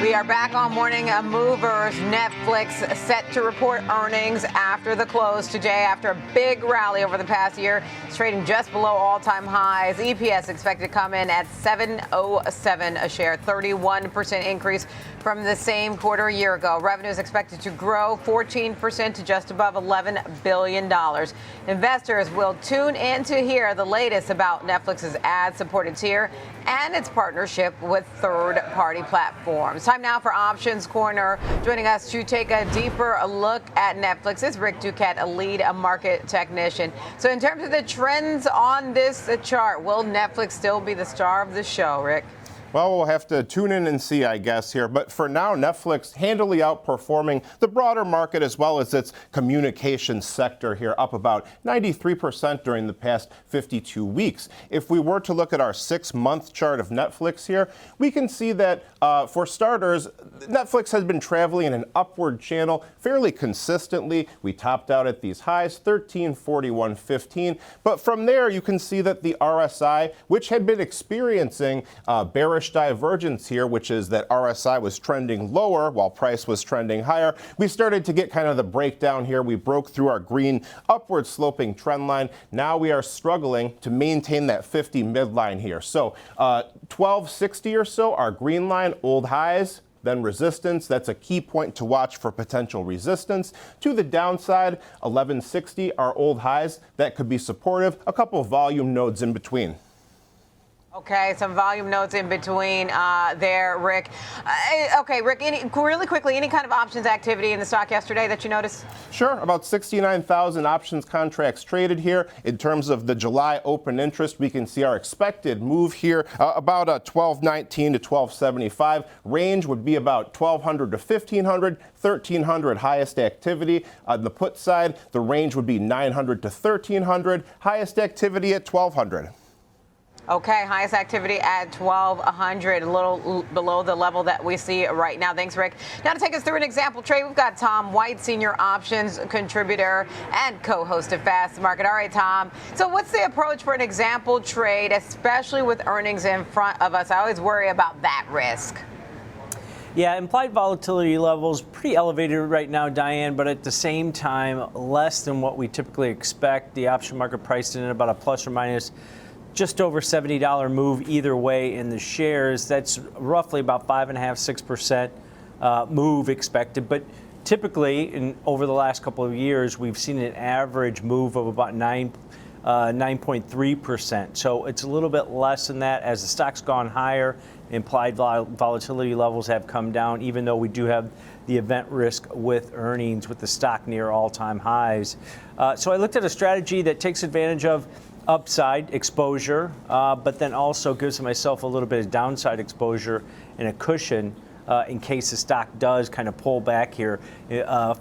We are back on Morning Movers. Netflix set to report earnings after the close today after a big rally over the past year. It's trading just below all-time highs. EPS expected to come in at $7.07 a share, 31% increase from the same quarter a year ago. Revenue is expected to grow 14% to just above $11 billion. Investors will tune in to hear the latest about Netflix's ad-supported tier and its partnership with third-party platforms. Time now for Options Corner. Joining us to take a deeper look at Netflix is Rick Ducat, a lead market technician. So in terms of the trends on this chart, will Netflix still be the star of the show, Rick? Well, we'll have to tune in and see, I guess, here. But for now, Netflix handily outperforming the broader market as well as its communications sector here, up about 93% during the past 52 weeks. If we were to look at our 6-month chart of Netflix here, we can see that, for starters, Netflix has been traveling in an upward channel fairly consistently. We topped out at these highs, 1341.15. But from there, you can see that the RSI, which had been experiencing bearish divergence here, which is that RSI was trending lower while price was trending higher. We started to get kind of the breakdown here. We broke through our green upward sloping trend line. Now we are struggling to maintain that 50 midline here. So 1260 or so, our green line, old highs, then resistance. That's a key point to watch for potential resistance. To the downside, 1160, our old highs, that could be supportive. A couple of volume nodes in between. Okay, some volume notes in between there, Rick. Okay, Rick, really quickly, any kind of options activity in the stock yesterday that you noticed? Sure, about 69,000 options contracts traded here. In terms of the July open interest, we can see our expected move here, about 1219 to 1275. Range would be about 1200 to 1500, 1300 highest activity. On the put side, the range would be 900 to 1300, highest activity at 1200. Okay, highest activity at 1,200, a little below the level that we see right now. Thanks, Rick. Now to take us through an example trade, we've got Tom White, senior options contributor and co-host of Fast Market. All right, Tom. So what's the approach for an example trade, especially with earnings in front of us? I always worry about that risk. Yeah, implied volatility levels pretty elevated right now, Diane, but at the same time, less than what we typically expect. The option market priced in at about a plus or minus just over $70 move either way in the shares. That's roughly about 5.5–6% move expected. But typically, over the last couple of years, we've seen an average move of about 9.3%. So it's a little bit less than that. As the stock's gone higher, implied volatility levels have come down, even though we do have the event risk with earnings, with the stock near all-time highs. So I looked at a strategy that takes advantage of upside exposure, but then also gives myself a little bit of downside exposure and a cushion in case the stock does kind of pull back here.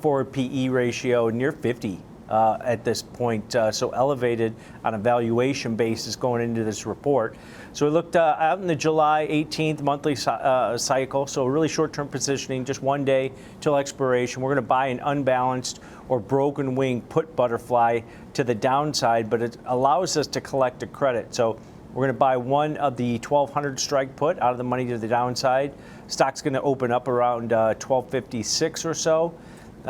Forward PE ratio near 50 at this point, so elevated on a valuation basis going into this report. So we looked out in the July 18th monthly cycle, so really short-term positioning, just one day till expiration. We're going to buy an unbalanced or broken wing put butterfly to the downside, but it allows us to collect a credit. So we're going to buy one of the 1200 strike put out of the money to the downside. Stock's going to open up around 1256 or so.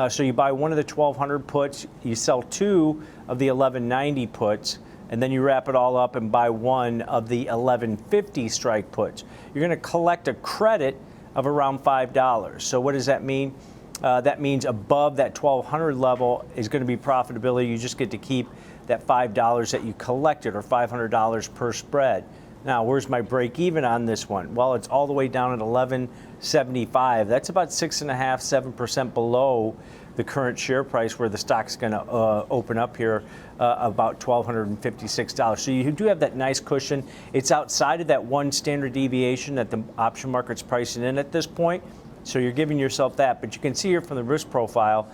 So you buy one of the 1200 puts, you sell two of the 1190 puts, and then you wrap it all up and buy one of the 1150 strike puts. You're going to collect a credit of around $5. So what does that mean? That means above that 1200 level is going to be profitability. You just get to keep that $5 that you collected, or $500 per spread. Now, where's my break even on this one? Well, it's all the way down at 1175. That's about 6.5–7% below the current share price, where the stock's going to open up here about $1,256. So you do have that nice cushion. It's outside of that one standard deviation that the option market's pricing in at this point. So you're giving yourself that. But you can see here from the risk profile,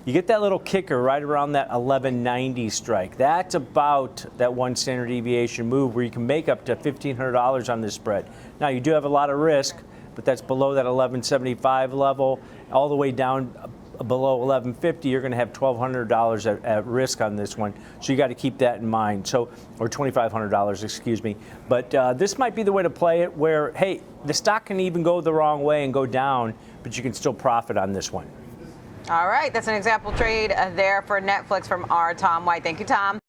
you get that little kicker right around that 1190 strike. That's about that one standard deviation move where you can make up to $1,500 on this spread. Now, you do have a lot of risk, but that's below that 1175 level, all the way down below 1150, you're going to have $1,200 at risk on this one. So you got to keep that in mind. So, or $2,500, excuse me. But this might be the way to play it where, hey, the stock can even go the wrong way and go down, but you can still profit on this one. All right, that's an example trade there for Netflix from our Tom White. Thank you, Tom.